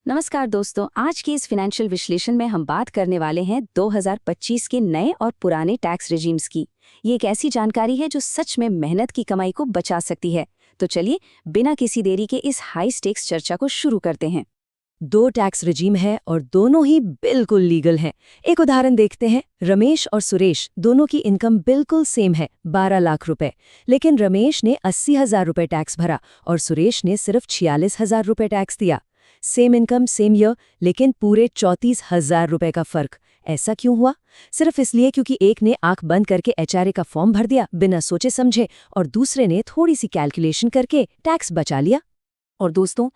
नमस्कार दोस्तों, आज के इस फाइनेंशियल विश्लेषण में हम बात करने वाले हैं 2025 के नए और पुराने टैक्स रेजिम्स की। ये एक ऐसी जानकारी है जो सच में मेहनत की कमाई को बचा सकती है। तो चलिए बिना किसी देरी के इस हाई स्टेक्स चर्चा को शुरू करते हैं। दो टैक्स रिजीम है और दोनों ही बिल्कुल लीगल हैं। एक उदाहरण देखते हैं। रमेश और सुरेश दोनों की इनकम बिल्कुल सेम है, 12 लाख रुपए। लेकिन रमेश ने 80,000 रुपए टैक्स भरा और सुरेश ने सिर्फ 46,000 रुपए टैक्स दिया। सेम इनकम सेम ईयर, लेकिन पूरे 34,000 रुपए का फर्क। ऐसा क्यों हुआ? सिर्फ इसलिए क्योंकि एक ने आंख बंद करके एचआरए का फॉर्म भर दिया बिना सोचे समझे, और दूसरे ने थोड़ी सी कैलकुलेशन करके टैक्स बचा लिया। और दोस्तों,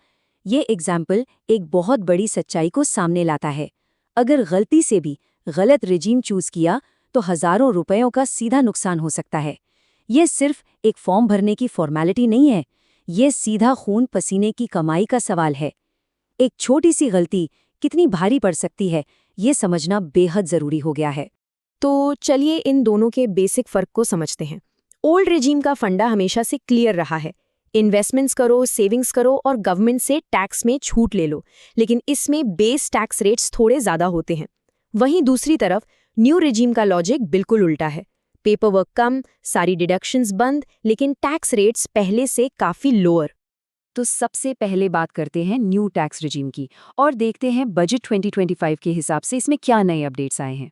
ये एग्जाम्पल एक बहुत बड़ी सच्चाई को सामने लाता है। अगर गलती से भी गलत रेजिम चूज किया तो हजारों रुपयों का सीधा नुकसान हो सकता है। ये सिर्फ एक फॉर्म भरने की फॉर्मेलिटी नहीं है, ये सीधा खून पसीने की कमाई का सवाल है। एक छोटी सी गलती कितनी भारी पड़ सकती है, ये समझना बेहद जरूरी हो गया है। तो चलिए इन दोनों के बेसिक फर्क को समझते हैं। ओल्ड रेजीम का फंडा हमेशा से क्लियर रहा है। इन्वेस्टमेंट्स करो, सेविंग्स करो और गवर्नमेंट से टैक्स में छूट ले लो, लेकिन इसमें बेस टैक्स रेट्स थोड़े ज़्यादा होते हैं। वहीं दूसरी तरफ न्यू रेजीम का लॉजिक बिल्कुल उल्टा है। पेपर वर्क कम, सारी डिडक्शंस बंद, लेकिन टैक्स रेट्स पहले से काफ़ी लोअर। तो सबसे पहले बात करते हैं न्यू टैक्स रेजिम की और देखते हैं बजट 2025 के हिसाब से इसमें क्या नए अपडेट्स आए हैं।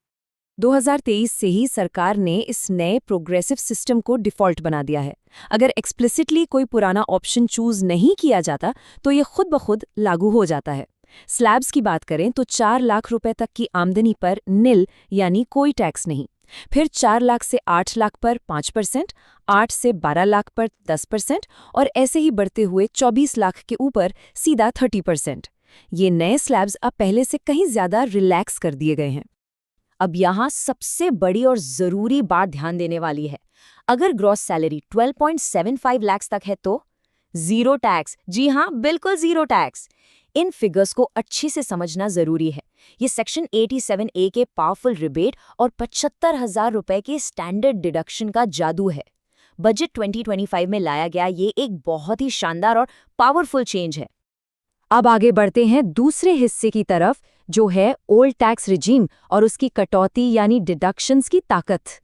2023 से ही सरकार ने इस नए प्रोग्रेसिव सिस्टम को डिफ़ॉल्ट बना दिया है। अगर एक्सप्लिसिटली कोई पुराना ऑप्शन चूज नहीं किया जाता तो ये खुद ब खुद लागू हो जाता है। स्लैब्स की बात करें तो 4 लाख रुपए तक की आमदनी पर निल यानी कोई टैक्स नहीं। फिर 4 लाख से 8 लाख पर 5%, 8 से 12 लाख पर 10% और ऐसे ही बढ़ते हुए 24 लाख के ऊपर सीधा 30%। ये नए स्लैब्स अब पहले से कहीं ज्यादा रिलैक्स कर दिए गए हैं। अब यहाँ सबसे बड़ी और ज़रूरी बात ध्यान देने वाली है। अगर ग्रॉस सैलरी 12.75 लाख तक है तो ज़ीरो टैक्स। जी हाँ, बिल्कुल ज़ीरो टैक्स। इन फिगर्स को अच्छे से समझना ज़रूरी है। ये सेक्शन 87A के पावरफुल रिबेट और 75,000 रुपए के स्टैंडर्ड डिडक्शन का जादू है। बजट 2025 में लाया गया ये एक बहुत ही शानदार और पावरफुल चेंज है। अब आगे बढ़ते हैं दूसरे हिस्से की तरफ, जो है ओल्ड टैक्स रिजीम और उसकी कटौती यानी डिडक्शंस की ताकत।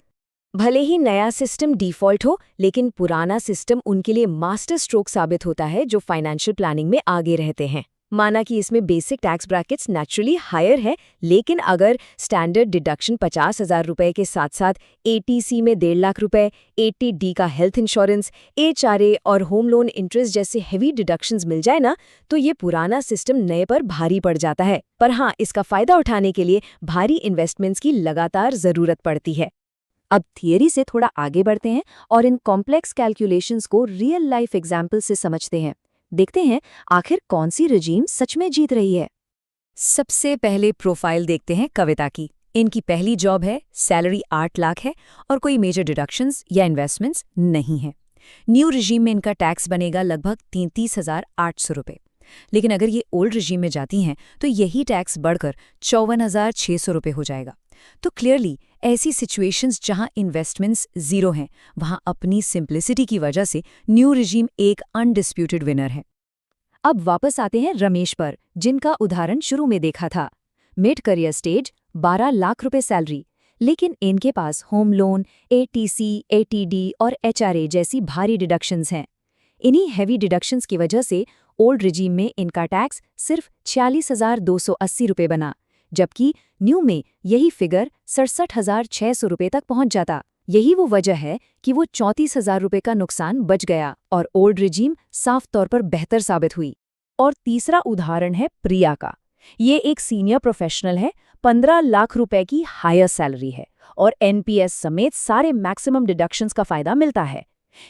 भले ही नया सिस्टम डिफ़ॉल्ट हो, लेकिन पुराना सिस्टम उनके लिए मास्टर स्ट्रोक साबित होता है जो फाइनेंशियल प्लानिंग में आगे रहते हैं। माना कि इसमें basic tax brackets naturally higher है, लेकिन अगर स्टैंडर्ड डिडक्शन 50,000 रुपए के साथ साथ एटीसी में 1.5 लाख रुपए, 80D का हेल्थ इंश्योरेंस, एचआरए और होम लोन इंटरेस्ट जैसे हेवी डिडक्शंस मिल जाए ना, तो ये पुराना सिस्टम नए पर भारी पड़ जाता है। पर हाँ, इसका फायदा उठाने के लिए भारी इन्वेस्टमेंट्स की लगातार ज़रूरत पड़ती है। अब थियरी से थोड़ा आगे बढ़ते हैं और इन कॉम्प्लेक्स कैलकुलेशंस को रियल लाइफ एग्जाम्पल से समझते हैं। देखते हैं आखिर कौन सी रेजिम सच में जीत रही है। सबसे पहले प्रोफाइल देखते हैं कविता की। इनकी पहली जॉब है, सैलरी 8 लाख है और कोई मेजर डिडक्शंस या इन्वेस्टमेंट्स नहीं है। न्यू रिजीम में इनका टैक्स बनेगा लगभग 33,800 रुपये। लेकिन अगर ये ओल्ड रिजीम में जाती हैं तो यही टैक्स बढ़कर 54,600 रुपये हो जाएगा। तो क्लियरली ऐसी सिचुएशंस जहां इन्वेस्टमेंट्स ज़ीरो हैं, वहां अपनी सिंप्लिसिटी की वजह से न्यू रिजीम एक अनडिस्प्यूटेड विनर है। अब वापस आते हैं रमेश पर, जिनका उदाहरण शुरू में देखा था। मिड करियर स्टेज, 12 लाख रुपए सैलरी, लेकिन इनके पास होम लोन, एटीसी, एटीडी और एचआरए जैसी भारी डिडक्शंस हैं। इन्हीं हैवी डिडक्शंस की वजह से ओल्ड रिजीम में इनका टैक्स सिर्फ 46,280 रुपये बना, जबकि न्यू में यही फिगर 67,600 रुपये तक पहुंच जाता। यही वो वजह है कि वो 34,000 रुपये का नुकसान बच गया और ओल्ड रिजीम साफ तौर पर बेहतर साबित हुई। और तीसरा उदाहरण है प्रिया का। ये एक सीनियर प्रोफेशनल है, 15 लाख रुपए की हायर सैलरी है और एनपीएस समेत सारे मैक्सिमम डिडक्शंस का फायदा मिलता है।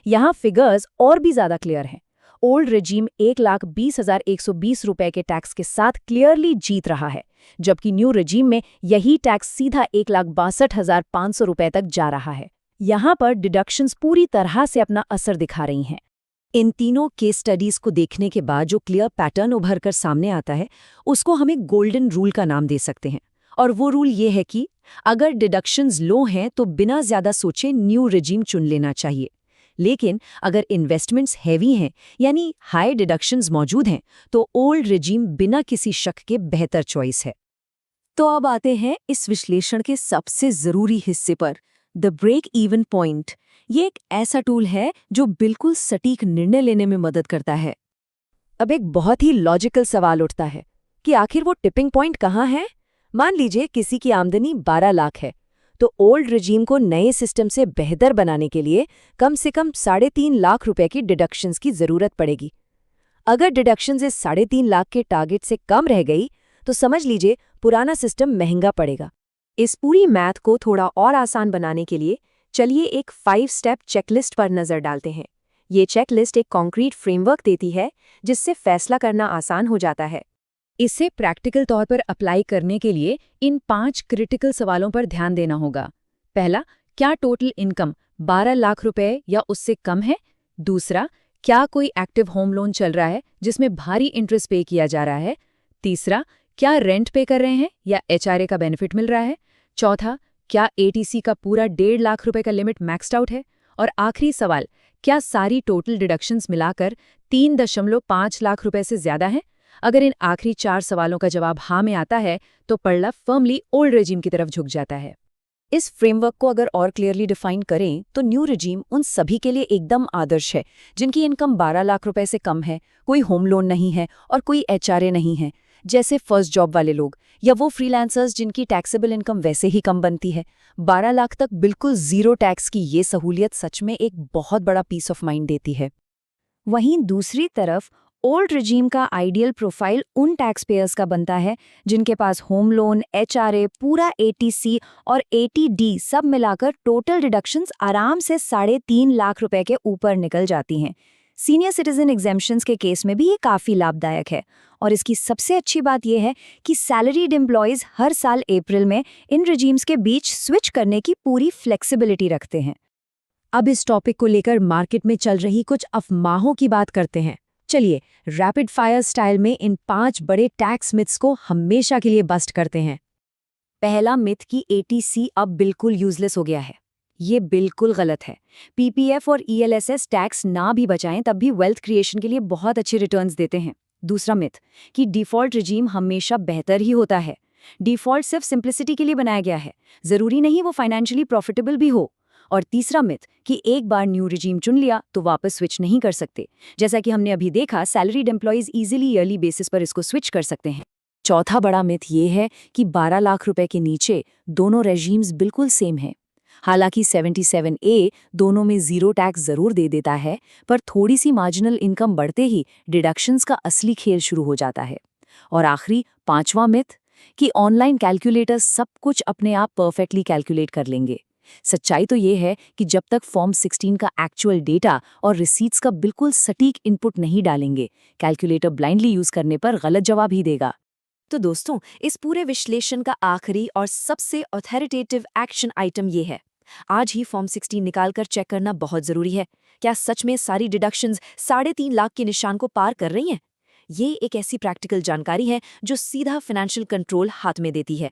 यहाँ फिगर्स और भी ज्यादा क्लियर हैं। ओल्ड रेजीम 1,20,120 रुपए के टैक्स के साथ क्लियरली जीत रहा है, जबकि न्यू रेजीम में यही टैक्स सीधा 1,62,500 रुपए तक जा रहा है। यहाँ पर डिडक्शंस पूरी तरह से अपना असर दिखा रही हैं। इन तीनों केस स्टडीज को देखने के बाद जो क्लियर पैटर्न उभर कर सामने आता है, उसको हम एक गोल्डन रूल का नाम दे सकते हैं। और वो रूल ये है कि अगर डिडक्शंस लो हैं तो बिना ज्यादा सोचे न्यू रेजीम चुन लेना चाहिए। लेकिन अगर इन्वेस्टमेंट्स हैवी हैं यानी हाई डिडक्शंस मौजूद हैं तो ओल्ड रिजीम बिना किसी शक के बेहतर चॉइस है। तो अब आते हैं इस विश्लेषण के सबसे ज़रूरी हिस्से पर, द ब्रेक इवन पॉइंट। ये एक ऐसा टूल है जो बिल्कुल सटीक निर्णय लेने में मदद करता है। अब एक बहुत ही लॉजिकल सवाल उठता है कि आखिर वो टिपिंग पॉइंट कहाँ है? मान लीजिए किसी की आमदनी 12 लाख है, तो ओल्ड रिजीम को नए सिस्टम से बेहतर बनाने के लिए कम से कम 3.5 लाख रुपए की डिडक्शंस की जरूरत पड़ेगी। अगर डिडक्शंस इस 3.5 लाख के टारगेट से कम रह गई तो समझ लीजिए पुराना सिस्टम महंगा पड़ेगा। इस पूरी मैथ को थोड़ा और आसान बनाने के लिए चलिए एक 5 स्टेप चेकलिस्ट पर नज़र डालते हैं। ये चेकलिस्ट एक कॉन्क्रीट फ्रेमवर्क देती है जिससे फैसला करना आसान हो जाता है। इसे प्रैक्टिकल तौर पर अप्लाई करने के लिए इन 5 क्रिटिकल सवालों पर ध्यान देना होगा। पहला, क्या टोटल इनकम 12 लाख रुपए या उससे कम है? दूसरा, क्या कोई एक्टिव होम लोन चल रहा है जिसमें भारी इंटरेस्ट पे किया जा रहा है? तीसरा, क्या रेंट पे कर रहे हैं या HRA का बेनिफिट मिल रहा है? चौथा, क्या ATC का पूरा 1.5 लाख रुपए का लिमिट मैक्स्ड आउट है? और आखिरी सवाल, क्या सारी टोटल डिडक्शंस मिलाकर 3.5 लाख रुपए से ज्यादा है? अगर इन आखिरी 4 सवालों का जवाब हाँ में आता है तो पड़ला फर्मली ओल्ड रेजिम की तरफ झुक जाता है। इस फ्रेमवर्क को अगर और क्लियरली डिफाइन करें तो न्यू रिजीम उन सभी के लिए एकदम आदर्श है जिनकी इनकम 12 लाख रुपए से कम है, कोई होम लोन नहीं है और कोई HRA नहीं है, जैसे फर्स्ट जॉब वाले लोग या वो फ्रीलांसर्स जिनकी टैक्सेबल इनकम वैसे ही कम बनती है। 12 लाख तक बिल्कुल जीरो टैक्स की ये सहूलियत सच में एक बहुत बड़ा पीस ऑफ माइंड देती है। वहीं दूसरी तरफ ओल्ड रिजीम का आइडियल प्रोफाइल उन टैक्स पेयर्स का बनता है जिनके पास होम लोन, HRA, पूरा ATC और ATD सब मिलाकर टोटल डिडक्शंस आराम से 3.5 लाख रुपए के ऊपर निकल जाती हैं। सीनियर सिटीजन एग्जेम्पशंस के केस में भी ये काफ़ी लाभदायक है। और इसकी सबसे अच्छी बात यह है कि सैलरीड एम्प्लॉयज़ हर साल अप्रैल में इन रिजीम्स के बीच स्विच करने की पूरी फ्लेक्सिबिलिटी रखते हैं। अब इस टॉपिक को लेकर मार्केट में चल रही कुछ अफवाहों की बात करते हैं। चलिए रैपिड फायर स्टाइल में इन 5 बड़े टैक्स मिथ्स को हमेशा के लिए बस्ट करते हैं। पहला मिथ कि ATC अब बिल्कुल यूजलेस हो गया है। ये बिल्कुल गलत है। PPF और ELSS टैक्स ना भी बचाएं तब भी वेल्थ क्रिएशन के लिए बहुत अच्छे रिटर्न्स देते हैं। दूसरा मिथ कि डिफ़ॉल्ट रिजीम हमेशा बेहतर ही होता है। डिफ़ॉल्ट सिर्फ सिंप्लिसिटी के लिए बनाया गया है, ज़रूरी नहीं वो फाइनेंशियली प्रॉफिटेबल भी हो। और तीसरा मिथ कि एक बार न्यू रिजीम चुन लिया तो वापस स्विच नहीं कर सकते, जैसा कि हमने अभी देखा salaried employees easily yearly basis पर इसको स्विच कर सकते हैं। चौथा बड़ा मिथ ये है कि 12 लाख रुपए के नीचे दोनों रेजीम्स बिल्कुल सेम हैं। हालांकि 77A दोनों में जीरो टैक्स जरूर दे देता है, पर थोड़ी सी मार्जिनल इनकम बढ़ते ही डिडक्शंस का असली खेल शुरू हो जाता है। और आखिरी 5वां मिथ कि ऑनलाइन कैलकुलेटर्स सब कुछ अपने आप परफेक्टली कैलकुलेट कर लेंगे। सच्चाई तो ये है कि जब तक फॉर्म 16 का एक्चुअल डेटा और रिसीट्स का बिल्कुल सटीक इनपुट नहीं डालेंगे, कैलकुलेटर ब्लाइंडली यूज करने पर गलत जवाब ही देगा। तो दोस्तों, इस पूरे विश्लेषण का आखिरी और सबसे ऑथोरिटेटिव एक्शन आइटम ये है, आज ही फॉर्म 16 निकालकर चेक करना बहुत जरूरी है। क्या सच में सारी डिडक्शंस 3.5 लाख के निशान को पार कर रही हैं? ये एक ऐसी प्रैक्टिकल जानकारी है जो सीधा फाइनेंशियल कंट्रोल हाथ में देती है।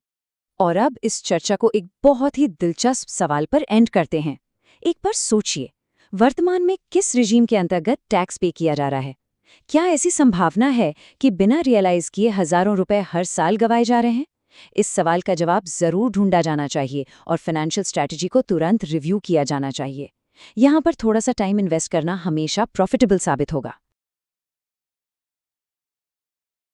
और अब इस चर्चा को एक बहुत ही दिलचस्प सवाल पर एंड करते हैं। एक बार सोचिए, वर्तमान में किस रिजीम के अंतर्गत टैक्स पे किया जा रहा है? क्या ऐसी संभावना है कि बिना रियलाइज किए हजारों रुपए हर साल गंवाए जा रहे हैं? इस सवाल का जवाब जरूर ढूंढा जाना चाहिए और फाइनेंशियल स्ट्रैटेजी को तुरंत रिव्यू किया जाना चाहिए। यहाँ पर थोड़ा सा टाइम इन्वेस्ट करना हमेशा प्रॉफिटेबल साबित होगा।